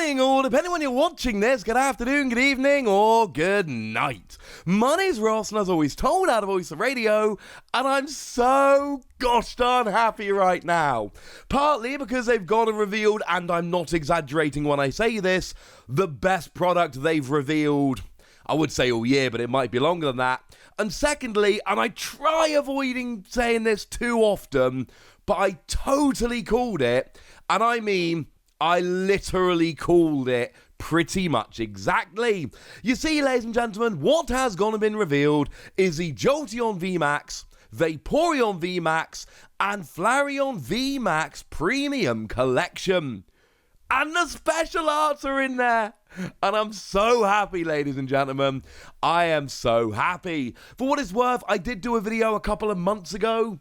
morning, or depending when you're watching this, good afternoon, good evening, or good night. My name's Ross, and as always told out of Voice of Radio, and I'm so gosh darn happy right now. Partly because they've gone and revealed, and I'm not exaggerating when I say this, the best product they've revealed, I would say all year, but it might be longer than that. And secondly, and I try avoiding saying this too often, but I totally called it, and I mean, I literally called it pretty much exactly. You see, ladies and gentlemen, what has gone and been revealed is the Jolteon VMAX, Vaporeon VMAX, and Flareon VMAX Premium Collection. And the special arts are in there. And I'm so happy, ladies and gentlemen. I am so happy. For what it's worth, I did do a video a couple of months ago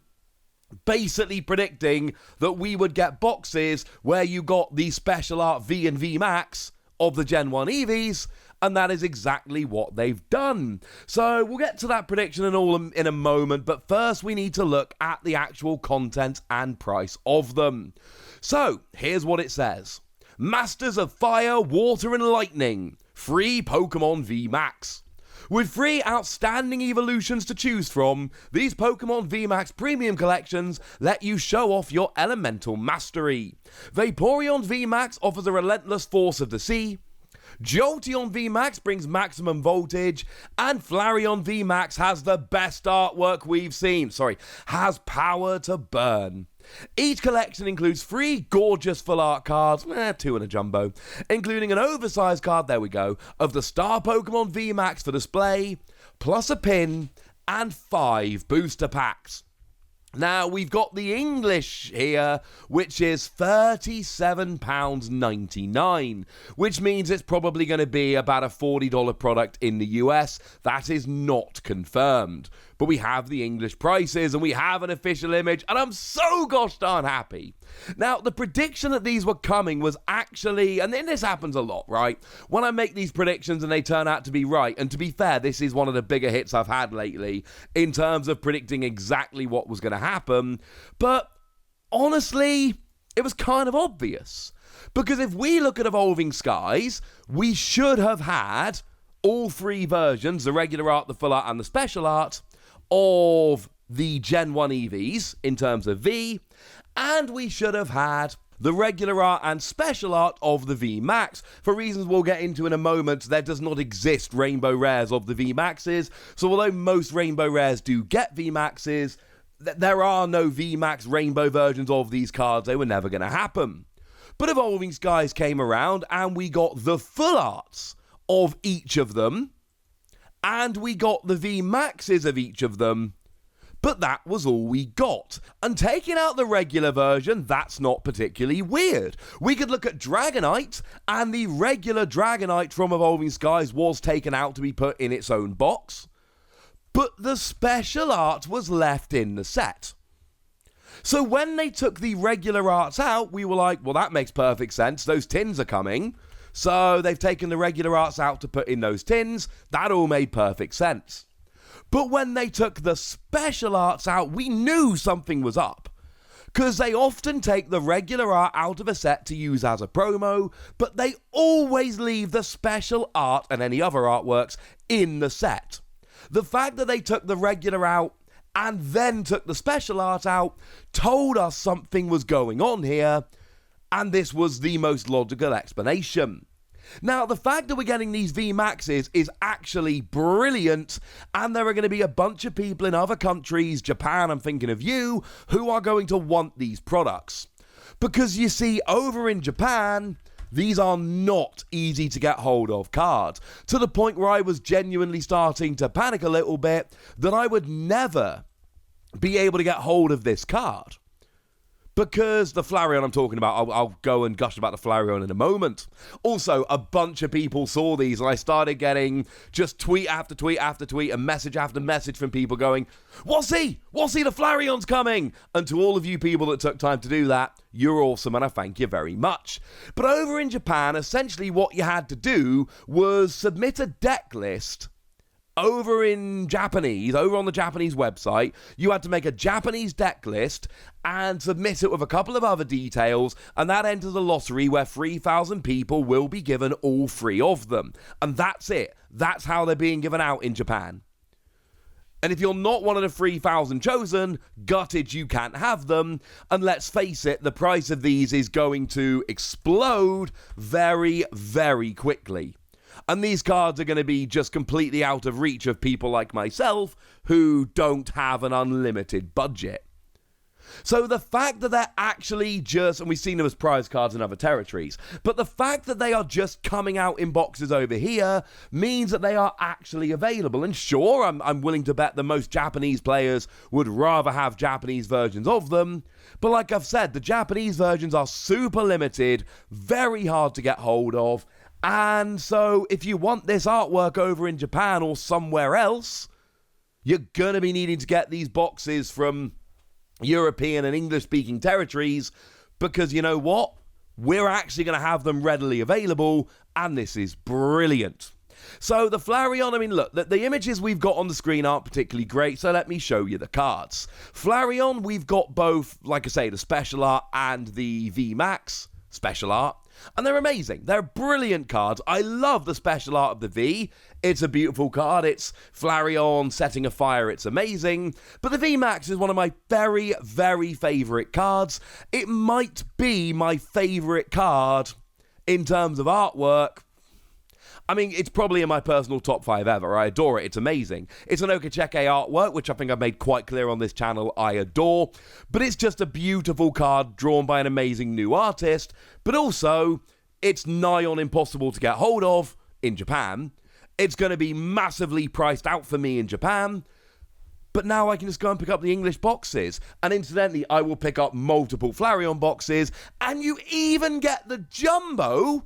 basically predicting that we would get boxes where you got the special art V and VMAX of the Gen 1 Eevees, and that is exactly what they've done. So we'll get to that prediction and all in a moment, but first we need to look at the actual content and price of them. So here's what it says. Masters of Fire, Water and Lightning, free Pokémon VMAX. With 3 outstanding evolutions to choose from, these Pokémon VMAX Premium Collections let you show off your elemental mastery. Vaporeon VMAX offers a relentless force of the sea, Jolteon VMAX brings maximum voltage, and Flareon VMAX has the best artwork we've seen. Has power to burn. Each collection includes 3 gorgeous full art cards, 2 in a jumbo, including an oversized card, there we go, of the Star Pokémon VMAX for display, plus a pin, and 5 booster packs. Now, we've got the English here, which is £37.99, which means it's probably going to be about a $40 product in the US. That is not confirmed. But we have the English prices, and we have an official image, and I'm so gosh darn happy. Now, the prediction that these were coming was actually, and then this happens a lot, right? When I make these predictions and they turn out to be right, and to be fair, this is one of the bigger hits I've had lately in terms of predicting exactly what was going to happen. But honestly, it was kind of obvious. Because if we look at Evolving Skies, we should have had all 3 versions, the regular art, the full art, and the special art, of the Gen 1 Eevees in terms of V, and we should have had the regular art and special art of the VMAX. For reasons we'll get into in a moment, there does not exist rainbow rares of the VMAXs, so although most rainbow rares do get VMAXs, there are no VMAX rainbow versions of these cards. They were never going to happen. But Evolving Skies came around, and we got the full arts of each of them, and we got the VMAXs of each of them, but that was all we got. And taking out the regular version, that's not particularly weird. We could look at Dragonite, and the regular Dragonite from Evolving Skies was taken out to be put in its own box, but the special art was left in the set. So when they took the regular arts out, we were like, well, that makes perfect sense. Those tins are coming. So they've taken the regular arts out to put in those tins. That all made perfect sense. But when they took the special arts out, we knew something was up. Because they often take the regular art out of a set to use as a promo, but they always leave the special art and any other artworks in the set. The fact that they took the regular out and then took the special art out told us something was going on here, and this was the most logical explanation. Now, the fact that we're getting these VMAXs is actually brilliant, and there are going to be a bunch of people in other countries, Japan, I'm thinking of you, who are going to want these products. Because you see, over in Japan, these are not easy to get hold of cards, to the point where I was genuinely starting to panic a little bit that I would never be able to get hold of this card. Because the Flareon I'm talking about, I'll go and gush about the Flareon in a moment. Also, a bunch of people saw these, and I started getting just tweet after tweet after tweet and message after message from people going, What's-he? The Flareon's coming! And to all of you people that took time to do that, you're awesome, and I thank you very much. But over in Japan, essentially what you had to do was submit a deck list over in Japanese, over on the Japanese website, you had to make a Japanese deck list and submit it with a couple of other details, and that enters a lottery where 3,000 people will be given all 3 of them. And that's it. That's how they're being given out in Japan. And if you're not one of the 3,000 chosen, gutted you can't have them. And let's face it, the price of these is going to explode very, very quickly. And these cards are going to be just completely out of reach of people like myself who don't have an unlimited budget. So the fact that they're actually just, and we've seen them as prize cards in other territories, but the fact that they are just coming out in boxes over here means that they are actually available. And sure, I'm willing to bet that most Japanese players would rather have Japanese versions of them. But like I've said, the Japanese versions are super limited, very hard to get hold of. And so if you want this artwork over in Japan or somewhere else, you're going to be needing to get these boxes from European and English-speaking territories, because you know what? We're actually going to have them readily available, and this is brilliant. So the Flareon, I mean, look, the images we've got on the screen aren't particularly great, so let me show you the cards. Flareon, we've got both, like I say, the special art and the VMAX special art. And they're amazing. They're brilliant cards. I love the special art of the V. It's a beautiful card. It's Flareon setting a fire. It's amazing. But the VMAX is one of my very, very favourite cards. It might be my favourite card in terms of artwork. I mean, it's probably in my personal top 5 ever. I adore it. It's amazing. It's an Okacheke artwork, which I think I've made quite clear on this channel I adore. But it's just a beautiful card drawn by an amazing new artist. But also, it's nigh on impossible to get hold of in Japan. It's going to be massively priced out for me in Japan. But now I can just go and pick up the English boxes. And incidentally, I will pick up multiple Flareon boxes. And you even get the Jumbo.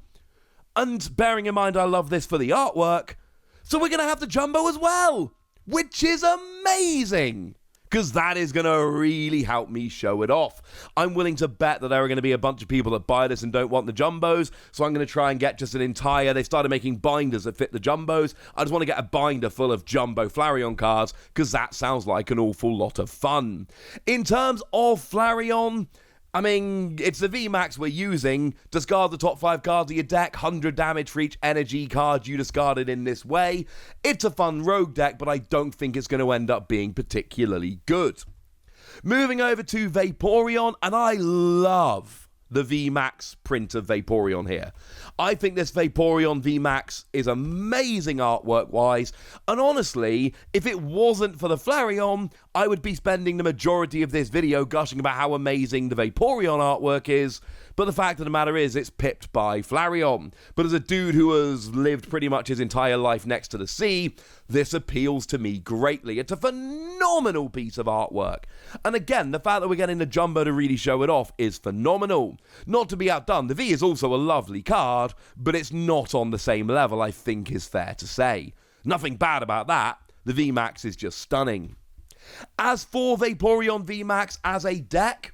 And bearing in mind I love this for the artwork, so we're going to have the Jumbo as well, which is amazing, because that is going to really help me show it off. I'm willing to bet that there are going to be a bunch of people that buy this and don't want the Jumbos, so I'm going to try and get just an entire, they started making binders that fit the Jumbos. I just want to get a binder full of Jumbo Flareon cards, because that sounds like an awful lot of fun. In terms of Flareon, I mean, it's the VMAX we're using. Discard the top 5 cards of your deck, 100 damage for each energy card you discarded in this way. It's a fun rogue deck, but I don't think it's going to end up being particularly good. Moving over to Vaporeon, and I love the VMAX print of Vaporeon here. I think this Vaporeon VMAX is amazing artwork-wise, and honestly, if it wasn't for the Flareon, I would be spending the majority of this video gushing about how amazing the Vaporeon artwork is, but the fact of the matter is, it's pipped by Flareon. But as a dude who has lived pretty much his entire life next to the sea, this appeals to me greatly. It's a phenomenal piece of artwork. And again, the fact that we're getting the Jumbo to really show it off is phenomenal. Not to be outdone, the V is also a lovely card, but it's not on the same level, I think is fair to say. Nothing bad about that. The VMAX is just stunning. As for Vaporeon VMAX as a deck,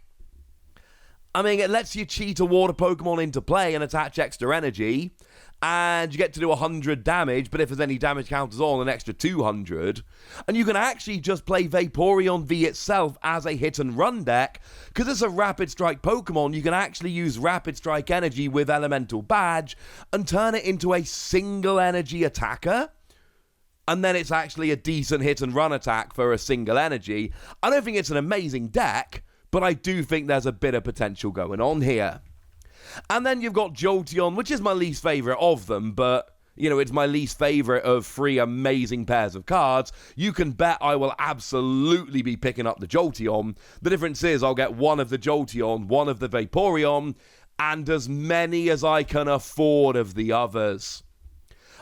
I mean, it lets you cheat a water Pokemon into play and attach extra energy, and you get to do 100 damage, but if there's any damage counters on, an extra 200. And you can actually just play Vaporeon V itself as a hit-and-run deck, because it's a Rapid Strike Pokemon. You can actually use Rapid Strike energy with Elemental Badge and turn it into a single energy attacker. And then it's actually a decent hit-and-run attack for a single energy. I don't think it's an amazing deck, but I do think there's a bit of potential going on here. And then you've got Jolteon, which is my least favourite of them, but, you know, it's my least favourite of 3 amazing pairs of cards. You can bet I will absolutely be picking up the Jolteon. The difference is I'll get one of the Jolteon, one of the Vaporeon, and as many as I can afford of the others.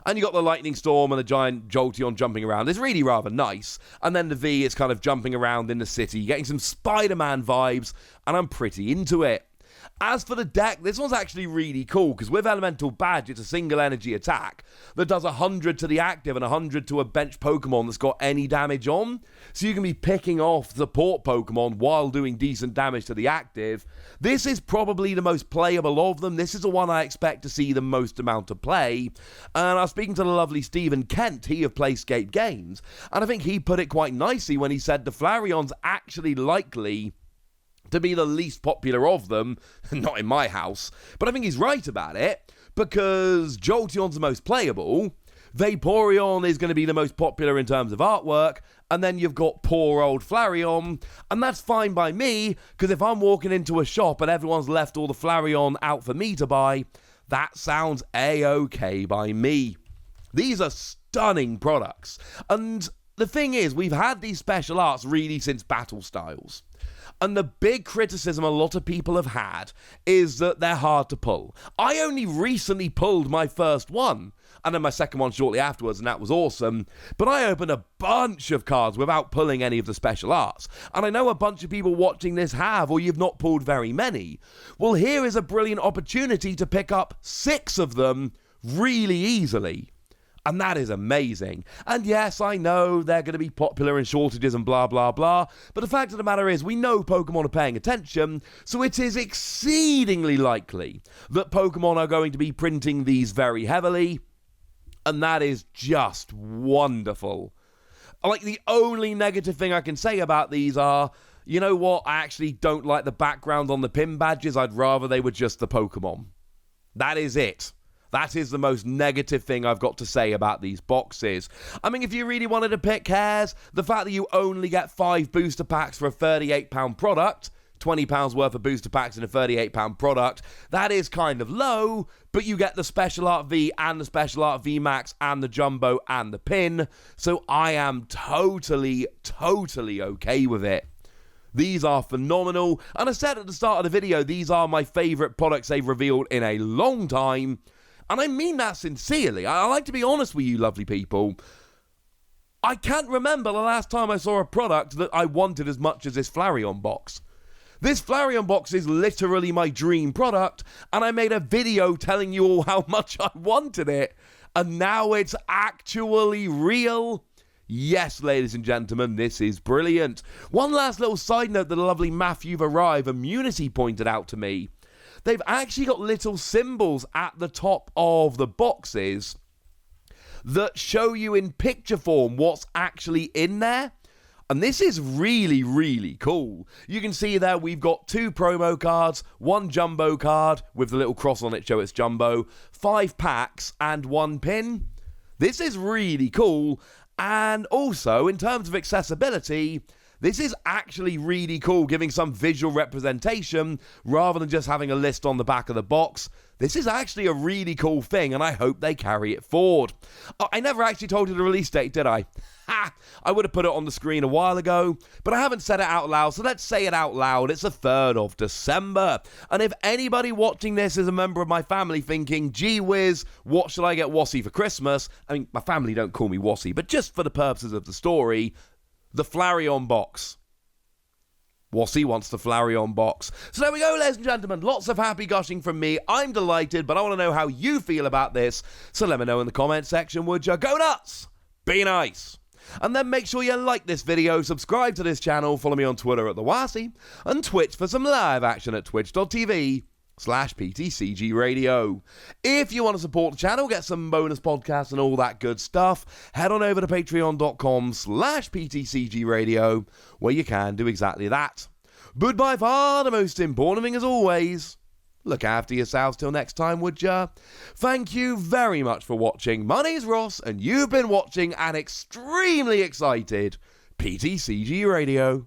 And you got the Lightning Storm and the giant Jolteon jumping around. It's really rather nice. And then the V is kind of jumping around in the city, getting some Spider-Man vibes, and I'm pretty into it. As for the deck, this one's actually really cool because with Elemental Badge, it's a single energy attack that does 100 to the active and 100 to a bench Pokemon that's got any damage on. So you can be picking off support Pokemon while doing decent damage to the active. This is probably the most playable of them. This is the one I expect to see the most amount of play. And I was speaking to the lovely Stephen Kent, he of Playscape Games, and I think he put it quite nicely when he said the Flareon's actually likely to be the least popular of them, not in my house, but I think he's right about it, because Jolteon's the most playable, Vaporeon is going to be the most popular in terms of artwork, and then you've got poor old Flareon, and that's fine by me, because if I'm walking into a shop and everyone's left all the Flareon out for me to buy, that sounds a-okay by me. These are stunning products, and the thing is, we've had these special arts really since Battle Styles. And the big criticism a lot of people have had is that they're hard to pull. I only recently pulled my first one, and then my second one shortly afterwards, and that was awesome. But I opened a bunch of cards without pulling any of the special arts. And I know a bunch of people watching this have, or you've not pulled very many. Well, here is a brilliant opportunity to pick up 6 of them really easily. And that is amazing. And yes, I know they're going to be popular in shortages and blah, blah, blah. But the fact of the matter is, we know Pokemon are paying attention, so it is exceedingly likely that Pokemon are going to be printing these very heavily. And that is just wonderful. Like, the only negative thing I can say about these are, you know what? I actually don't like the background on the pin badges. I'd rather they were just the Pokemon. That is it. That is the most negative thing I've got to say about these boxes. I mean, if you really wanted to pick hairs, the fact that you only get 5 booster packs for a £38 product, £20 worth of booster packs in a £38 product, that is kind of low, but you get the Special Art V and the Special Art VMAX and the Jumbo and the pin, so I am totally okay with it. These are phenomenal, and I said at the start of the video, these are my favourite products they've revealed in a long time. And I mean that sincerely. I like to be honest with you, lovely people. I can't remember the last time I saw a product that I wanted as much as this Flareon box. This Flareon box is literally my dream product, and I made a video telling you all how much I wanted it, and now it's actually real. Yes, ladies and gentlemen, this is brilliant. One last little side note that the lovely Matthew Arrive Immunity pointed out to me. They've actually got little symbols at the top of the boxes that show you in picture form what's actually in there. And this is really cool. You can see there we've got 2 promo cards, 1 jumbo card with the little cross on it, show it's jumbo, 5 packs and 1 pin. This is really cool. And also, in terms of accessibility, this is actually really cool, giving some visual representation rather than just having a list on the back of the box. This is actually a really cool thing, and I hope they carry it forward. Oh, I never actually told you the release date, did I? Ha! I would have put it on the screen a while ago, but I haven't said it out loud, so let's say it out loud. It's the 3rd of December. And if anybody watching this is a member of my family thinking, gee whiz, what should I get Wassy for Christmas? I mean, my family don't call me Wassy, but just for the purposes of the story, the Flareon box. Wassy wants the Flareon box. So there we go, ladies and gentlemen. Lots of happy gushing from me. I'm delighted, but I want to know how you feel about this. So let me know in the comment section, would you? Go nuts! Be nice! And then make sure you like this video, subscribe to this channel, follow me on Twitter at the Wassy, and Twitch for some live action at twitch.tv/PTCG Radio. If you want to support the channel, get some bonus podcasts and all that good stuff, head on over to patreon.com/PTCG Radio, where you can do exactly that. But by far the most important thing as always, look after yourselves till next time, would ya? Thank you very much for watching. My name's Ross, and you've been watching an extremely excited PTCG Radio.